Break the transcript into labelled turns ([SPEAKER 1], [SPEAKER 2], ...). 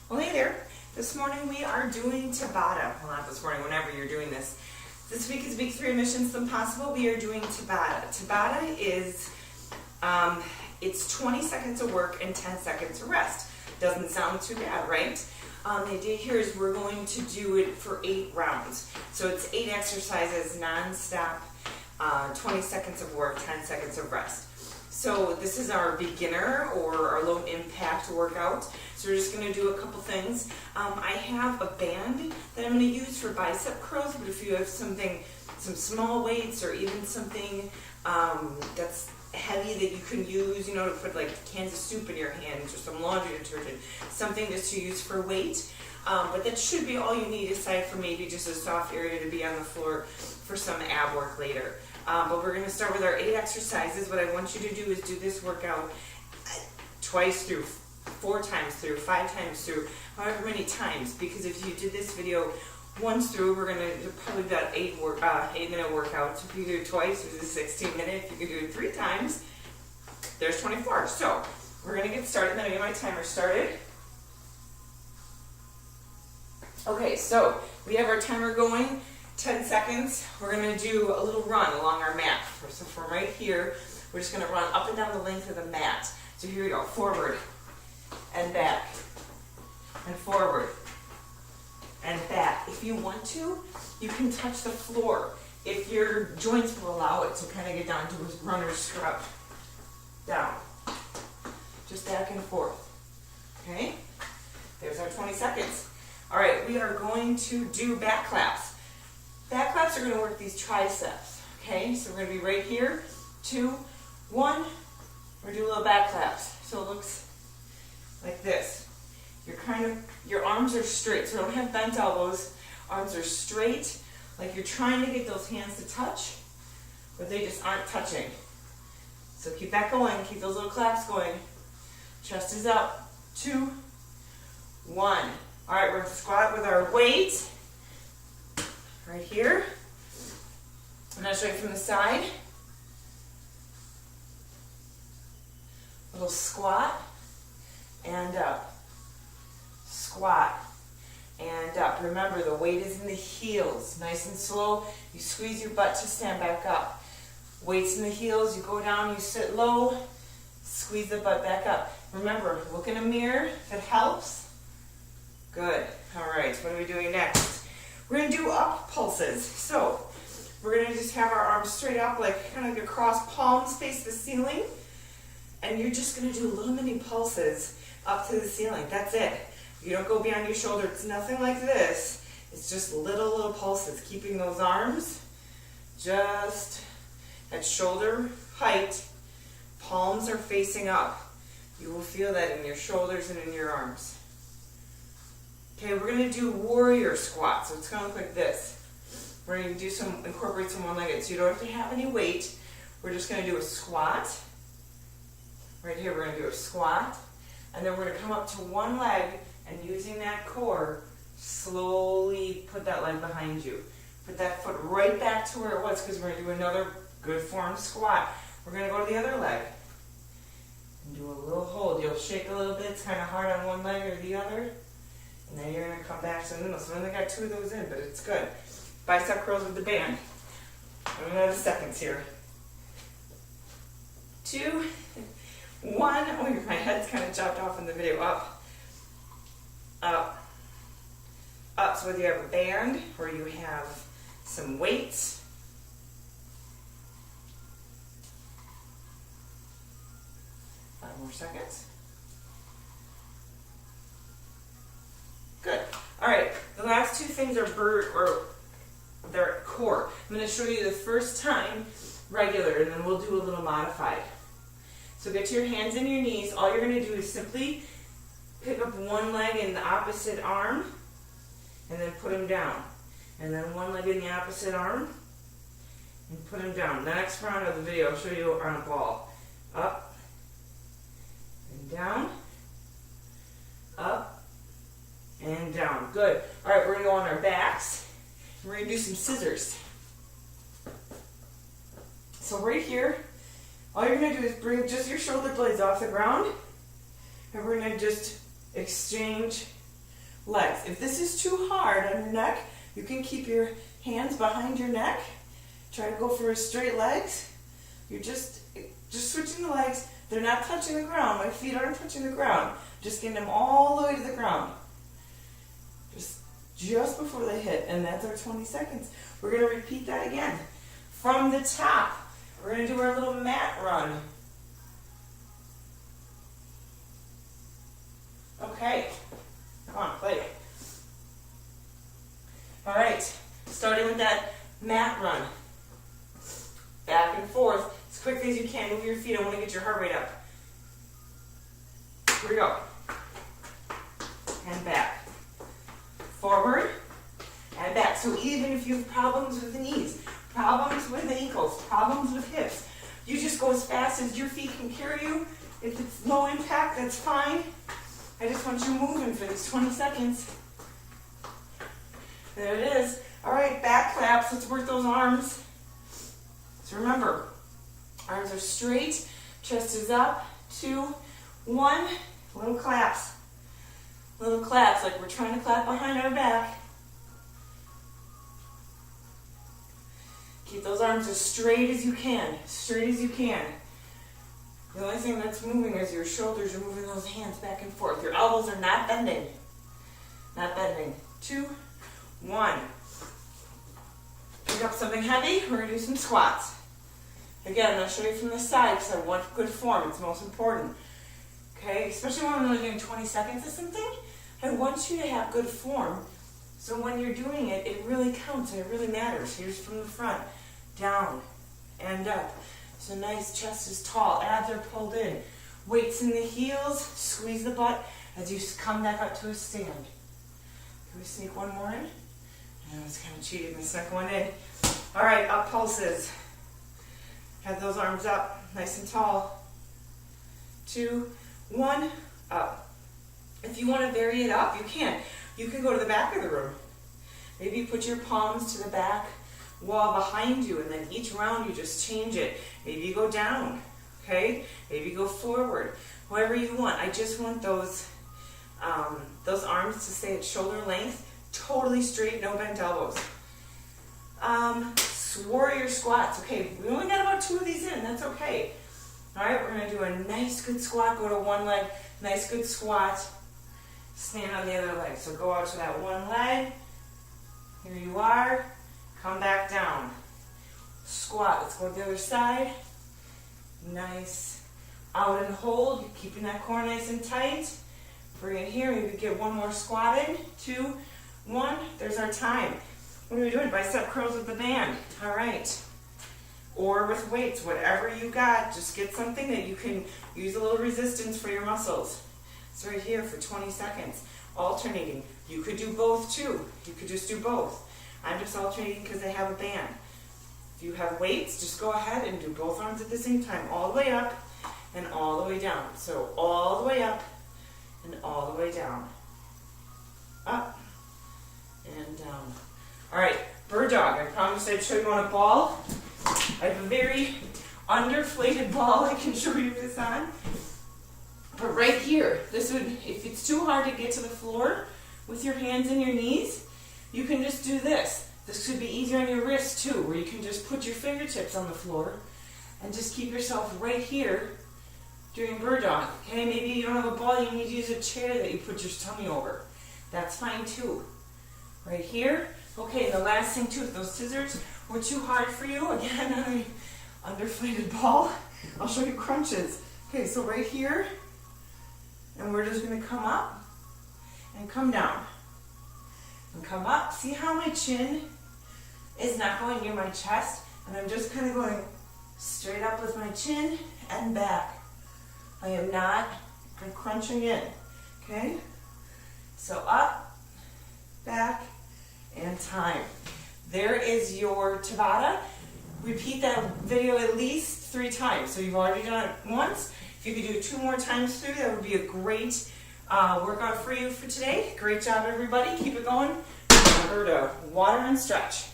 [SPEAKER 1] Well, hey there. This morning we are doing Tabata. Well, not this morning, whenever you're doing this. This week is week 3 of Mission SLIMpossible. We are doing Tabata. Tabata is, it's 20 seconds of work and 10 seconds of rest. Doesn't sound too bad, right? The idea here is we're going to do it for 8 rounds. So it's 8 exercises non-stop, 20 seconds of work, 10 seconds of rest. So this is our beginner or our low impact workout. So we're just going to do a couple things. I have a band that I'm going to use for bicep curls, but if you have some small weights or even something that's heavy that you can use, to put like cans of soup in your hands or some laundry detergent, something just to use for weight. But that should be all you need aside from maybe just a soft area to be on the floor for some ab work later. But we're going to start with our 8 exercises. What I want you to do is do this workout twice through, 4 times through, 5 times through, however many times. Because if you did this video once through, we're going to probably do that 8-minute workout. So if you do it twice, this is 16 minutes. If you can do it 3 times, there's 24. So we're going to get started. Then I get my timer started. Okay, so we have our timer going. 10 seconds, we're going to do a little run along our mat. So from right here, we're just going to run up and down the length of the mat. So here we go, forward and back and forward and back. If you want to, you can touch the floor if your joints will allow it to kind of get down to a runner's scrub. Down. Just back and forth. Okay? There's our 20 seconds. All right, we are going to do back claps. Back claps are going to work these triceps, okay? So we're going to be right here, 2, 1, we're going to do a little back claps. So it looks like this. Your arms are straight, so don't have bent elbows. Arms are straight, like you're trying to get those hands to touch, but they just aren't touching. So keep that going, keep those little claps going. Chest is up, 2, 1. All right, we're going to squat with our weight. Right here. I'm going to show you from the side. A little squat and up. Squat and up. Remember, the weight is in the heels. Nice and slow. You squeeze your butt to stand back up. Weight's in the heels. You go down, you sit low, squeeze the butt back up. Remember, look in a mirror if it helps. Good. All right, what are we doing next? We're going to do up pulses. So we're going to just have our arms straight up, like kind of like across, palms face the ceiling. And you're just going to do little mini pulses up to the ceiling. That's it. You don't go beyond your shoulder. It's nothing like this. It's just little pulses, keeping those arms just at shoulder height. Palms are facing up. You will feel that in your shoulders and in your arms. Okay, we're going to do warrior squat, so it's going to look like this. We're going to incorporate some one-legged, so you don't have to have any weight. We're just going to do a squat. Right here, we're going to do a squat, and then we're going to come up to one leg, and using that core, slowly put that leg behind you. Put that foot right back to where it was, because we're going to do another good form squat. We're going to go to the other leg, and do a little hold. You'll shake a little bit. It's kind of hard on one leg or the other. And then you're going to come back to the middle. So I only got 2 of those in, but it's good. Bicep curls with the band. I'm going to have the seconds here. 2, 1. Oh, my head's kind of chopped off in the video. Up. Up. Up. So whether you have a band or you have some weights. Five more seconds. Good. All right. The last 2 things are they're core. I'm going to show you the first time regular, and then we'll do a little modified. So get your hands in your knees. All you're going to do is simply pick up one leg in the opposite arm, and then put them down. And then one leg in the opposite arm, and put them down. The next round of the video, I'll show you on a ball. Up and down. Up. And down. Good. All right, we're going to go on our backs. We're going to do some scissors. So right here, all you're going to do is bring just your shoulder blades off the ground, and we're going to just exchange legs. If this is too hard on your neck, you can keep your hands behind your neck. Try to go for straight legs. You're just switching the legs. They're not touching the ground. My feet aren't touching the ground. Just getting them all the way to the ground. Just before they hit, and that's our 20 seconds. We're going to repeat that again. From the top, we're going to do our little mat run. Okay, come on, play. All right, starting with that mat run. Back and forth, as quickly as you can. Move your feet. I want to get your heart rate up. Here we go. And back. Forward and back. So even if you have problems with the knees, problems with the ankles, problems with hips, you just go as fast as your feet can carry you. If it's low impact, that's fine. I just want you moving for these 20 seconds. There it is. All right, back claps. Let's work those arms. So remember, arms are straight, chest is up, 2, 1, little claps. Little claps, like we're trying to clap behind our back. Keep those arms as straight as you can, straight as you can. The only thing that's moving is your shoulders. You're moving those hands back and forth. Your elbows are not bending. Not bending. 2, 1. Pick up something heavy. We're going to do some squats. Again, I'll show you from the side because I want good form. It's most important. Okay, especially when I'm only doing 20 seconds of something, I want you to have good form. So when you're doing it, it really counts and it really matters. Here's from the front, down and up. So nice, chest is tall, abs are pulled in. Weights in the heels, squeeze the butt as you come back up to a stand. Can we sneak one more in? I was kind of cheating the second one in. All right, up pulses. Have those arms up, nice and tall. 2, 1, up. If you want to vary it up, you can. You can go to the back of the room. Maybe you put your palms to the back wall behind you, and then each round you just change it. Maybe you go down, okay? Maybe you go forward. However you want. I just want those arms to stay at shoulder length, totally straight, no bent elbows. Warrior squats. Okay, we only got about 2 of these in. That's okay. All right, we're going to do a nice good squat. Go to one leg. Nice good squat. Stand on the other leg. So go out to that one leg. Here you are. Come back down. Squat. Let's go to the other side. Nice. Out and hold. Keeping that core nice and tight. Bring it here. Maybe get one more squat in. 2, 1. There's our time. What are we doing? Bicep curls with the band. All right. Or with weights. Whatever you got. Just get something that you can use a little resistance for your muscles. It's right here for 20 seconds. Alternating. You could do both too. You could just do both. I'm just alternating because I have a band. If you have weights, just go ahead and do both arms at the same time. All the way up and all the way down. So all the way up and all the way down. Up and down. All right, bird dog. I promised I'd show you on a ball. I have a very underflated ball I can show you this on. But right here, this would, if it's too hard to get to the floor with your hands and your knees, you can just do this. This should be easier on your wrists too, where you can just put your fingertips on the floor and just keep yourself right here doing bird dog. Okay, maybe you don't have a ball, you need to use a chair that you put your tummy over. That's fine too. Right here. Okay, the last thing too, if those scissors were too hard for you, again, on an underflated ball, I'll show you crunches. Okay, so right here, and we're just going to come up and come down. And come up. See how my chin is not going near my chest? And I'm just kind of going straight up with my chin and back. I am not crunching in. Okay? So up, back, and time. There is your Tabata. Repeat that video at least 3 times. So you've already done it once. If you could do it 2 more times through, that would be a great workout for you for today. Great job, everybody. Keep it going. Remember to water and stretch.